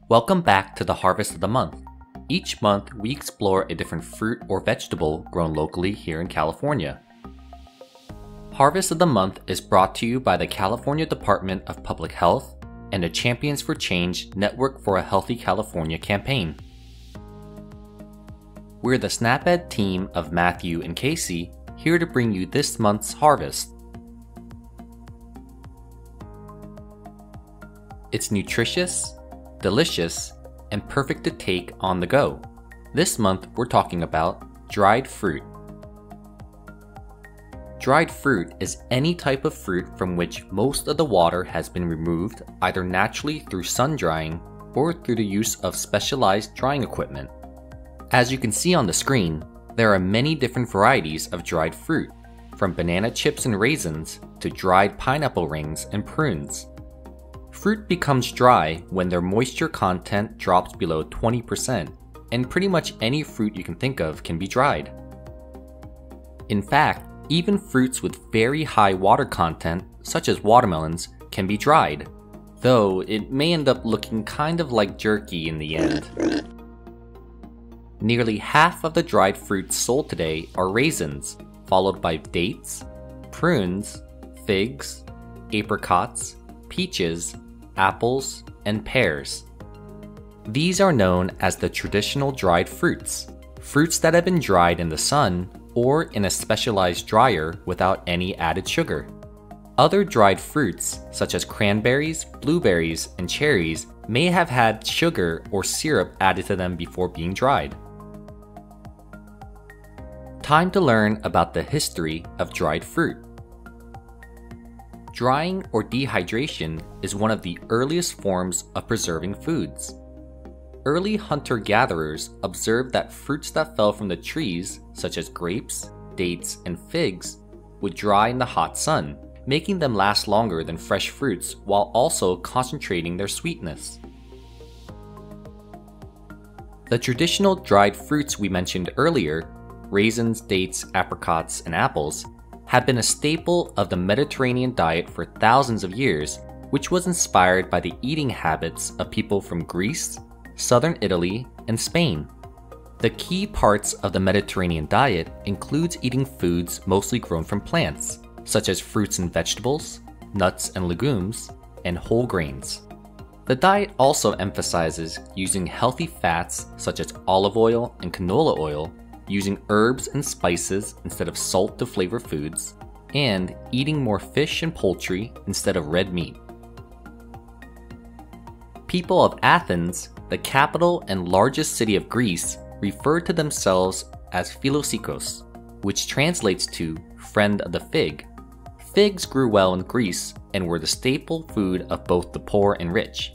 Welcome back to the Harvest of the Month. Each month, we explore a different fruit or vegetable grown locally here in California. Harvest of the Month is brought to you by the California Department of Public Health and the Champions for Change Network for a Healthy California campaign. We're the SnapEd team of Matthew and Casey, here to bring you this month's harvest. It's nutritious, delicious, and perfect to take on the go. This month we're talking about dried fruit. Dried fruit is any type of fruit from which most of the water has been removed either naturally through sun drying or through the use of specialized drying equipment. As you can see on the screen, there are many different varieties of dried fruit, from banana chips and raisins to dried pineapple rings and prunes. Fruit becomes dry when their moisture content drops below 20%, and pretty much any fruit you can think of can be dried. In fact, even fruits with very high water content, such as watermelons, can be dried, though it may end up looking kind of like jerky in the end. Nearly half of the dried fruits sold today are raisins, followed by dates, prunes, figs, apricots, peaches, apples, and pears. These are known as the traditional dried fruits, fruits that have been dried in the sun or in a specialized dryer without any added sugar. Other dried fruits, such as cranberries, blueberries, and cherries, may have had sugar or syrup added to them before being dried. Time to learn about the history of dried fruit. Drying or dehydration is one of the earliest forms of preserving foods. Early hunter-gatherers observed that fruits that fell from the trees, such as grapes, dates, and figs, would dry in the hot sun, making them last longer than fresh fruits while also concentrating their sweetness. The traditional dried fruits we mentioned earlier, raisins, dates, apricots, and apples, had been a staple of the Mediterranean diet for thousands of years, which was inspired by the eating habits of people from Greece, southern Italy, and Spain. The key parts of the Mediterranean diet includes eating foods mostly grown from plants, such as fruits and vegetables, nuts and legumes, and whole grains. The diet also emphasizes using healthy fats such as olive oil and canola oil, using herbs and spices instead of salt to flavor foods, and eating more fish and poultry instead of red meat. People of Athens, the capital and largest city of Greece, referred to themselves as philosikos, which translates to friend of the fig. Figs grew well in Greece and were the staple food of both the poor and rich.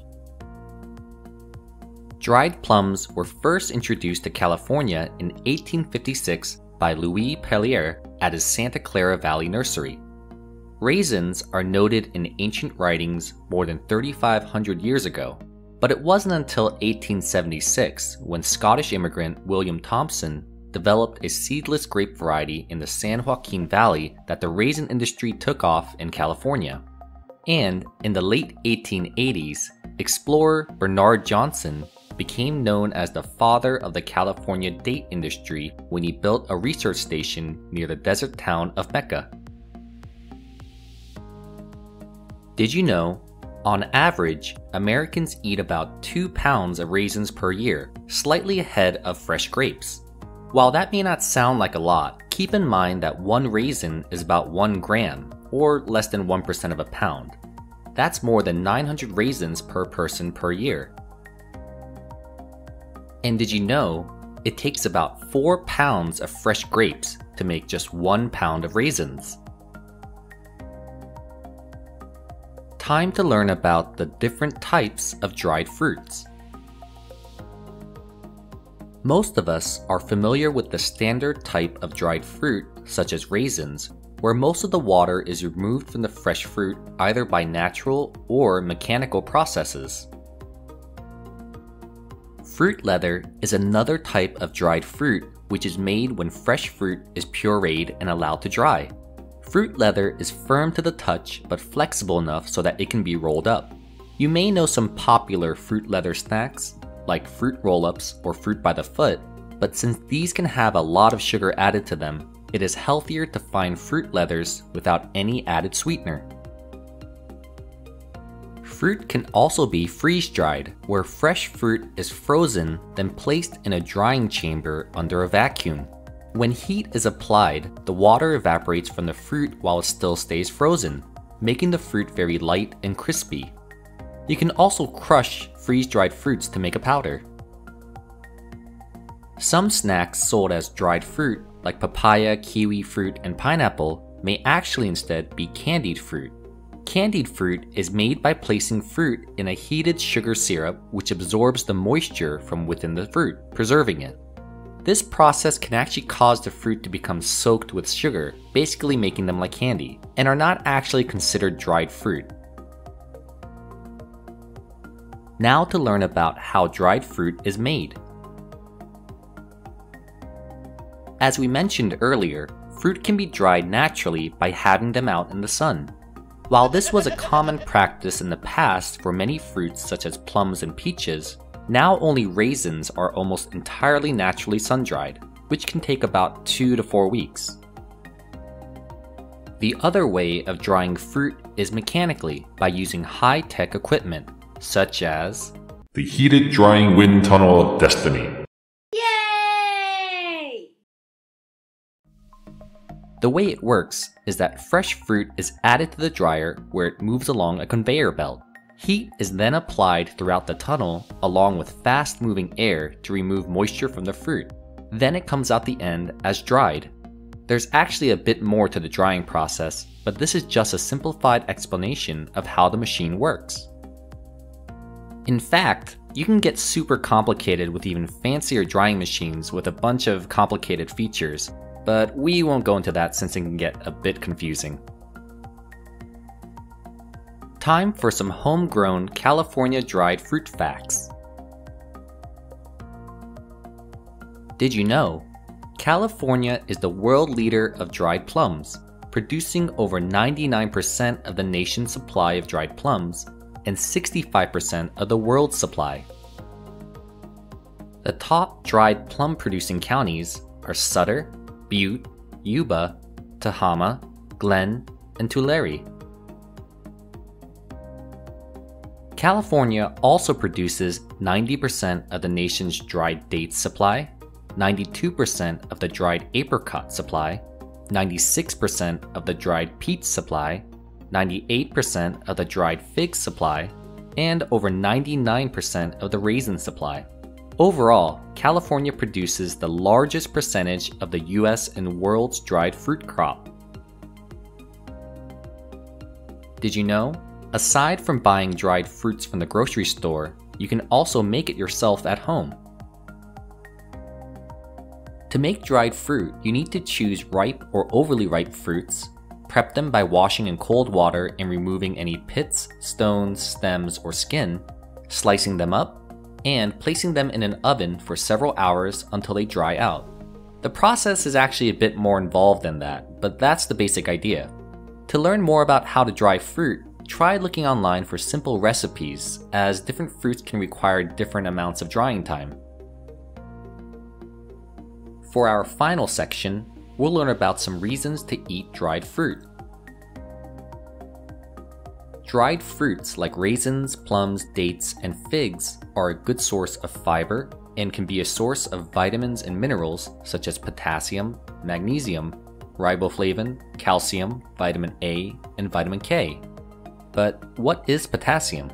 Dried plums were first introduced to California in 1856 by Louis Perrier at his Santa Clara Valley nursery. Raisins are noted in ancient writings more than 3,500 years ago, but it wasn't until 1876 when Scottish immigrant William Thompson developed a seedless grape variety in the San Joaquin Valley that the raisin industry took off in California. And in the late 1880s, explorer Bernard Johnson became known as the father of the California date industry when he built a research station near the desert town of Mecca. Did you know, on average, Americans eat about 2 pounds of raisins per year, slightly ahead of fresh grapes? While that may not sound like a lot, keep in mind that one raisin is about 1 gram, or less than 1% of a pound. That's more than 900 raisins per person per year. And did you know, it takes about 4 pounds of fresh grapes to make just 1 pound of raisins? Time to learn about the different types of dried fruits. Most of us are familiar with the standard type of dried fruit, such as raisins, where most of the water is removed from the fresh fruit either by natural or mechanical processes. Fruit leather is another type of dried fruit which is made when fresh fruit is pureed and allowed to dry. Fruit leather is firm to the touch but flexible enough so that it can be rolled up. You may know some popular fruit leather snacks, like fruit roll-ups or fruit by the foot, but since these can have a lot of sugar added to them, it is healthier to find fruit leathers without any added sweetener. Fruit can also be freeze-dried, where fresh fruit is frozen then placed in a drying chamber under a vacuum. When heat is applied, the water evaporates from the fruit while it still stays frozen, making the fruit very light and crispy. You can also crush freeze-dried fruits to make a powder. Some snacks sold as dried fruit, like papaya, kiwi fruit, and pineapple, may actually instead be candied fruit. Candied fruit is made by placing fruit in a heated sugar syrup which absorbs the moisture from within the fruit, preserving it. This process can actually cause the fruit to become soaked with sugar, basically making them like candy, and are not actually considered dried fruit. Now to learn about how dried fruit is made. As we mentioned earlier, fruit can be dried naturally by having them out in the sun. While this was a common practice in the past for many fruits such as plums and peaches, now only raisins are almost entirely naturally sun-dried, which can take about 2 to 4 weeks. The other way of drying fruit is mechanically by using high-tech equipment, such as the heated drying wind tunnel of destiny. The way it works is that fresh fruit is added to the dryer where it moves along a conveyor belt. Heat is then applied throughout the tunnel along with fast-moving air to remove moisture from the fruit. Then it comes out the end as dried. There's actually a bit more to the drying process, but this is just a simplified explanation of how the machine works. In fact, you can get super complicated with even fancier drying machines with a bunch of complicated features, but we won't go into that since it can get a bit confusing. Time for some homegrown California dried fruit facts. Did you know? California is the world leader of dried plums, producing over 99% of the nation's supply of dried plums and 65% of the world's supply. The top dried plum producing counties are Sutter, Butte, Yuba, Tehama, Glen, and Tulare. California also produces 90% of the nation's dried dates supply, 92% of the dried apricot supply, 96% of the dried peach supply, 98% of the dried fig supply, and over 99% of the raisin supply. Overall, California produces the largest percentage of the US and world's dried fruit crop. Did you know? Aside from buying dried fruits from the grocery store, you can also make it yourself at home. To make dried fruit, you need to choose ripe or overly ripe fruits, prep them by washing in cold water and removing any pits, stones, stems, or skin, slicing them up, and placing them in an oven for several hours until they dry out. The process is actually a bit more involved than that, but that's the basic idea. To learn more about how to dry fruit, try looking online for simple recipes, as different fruits can require different amounts of drying time. For our final section, we'll learn about some reasons to eat dried fruit. Dried fruits like raisins, plums, dates, and figs are a good source of fiber and can be a source of vitamins and minerals such as potassium, magnesium, riboflavin, calcium, vitamin A, and vitamin K. But what is potassium?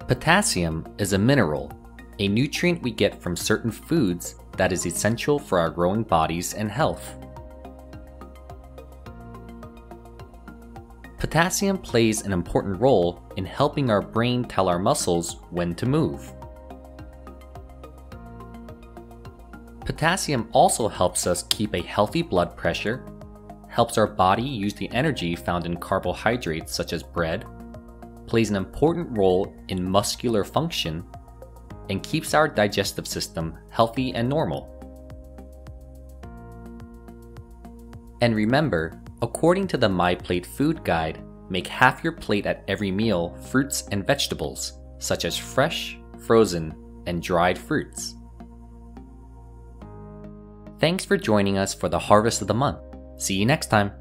Potassium is a mineral, a nutrient we get from certain foods that is essential for our growing bodies and health. Potassium plays an important role in helping our brain tell our muscles when to move. Potassium also helps us keep a healthy blood pressure, helps our body use the energy found in carbohydrates such as bread, plays an important role in muscular function, and keeps our digestive system healthy and normal. And remember, according to the MyPlate Food Guide, make half your plate at every meal fruits and vegetables, such as fresh, frozen, and dried fruits. Thanks for joining us for the Harvest of the Month. See you next time.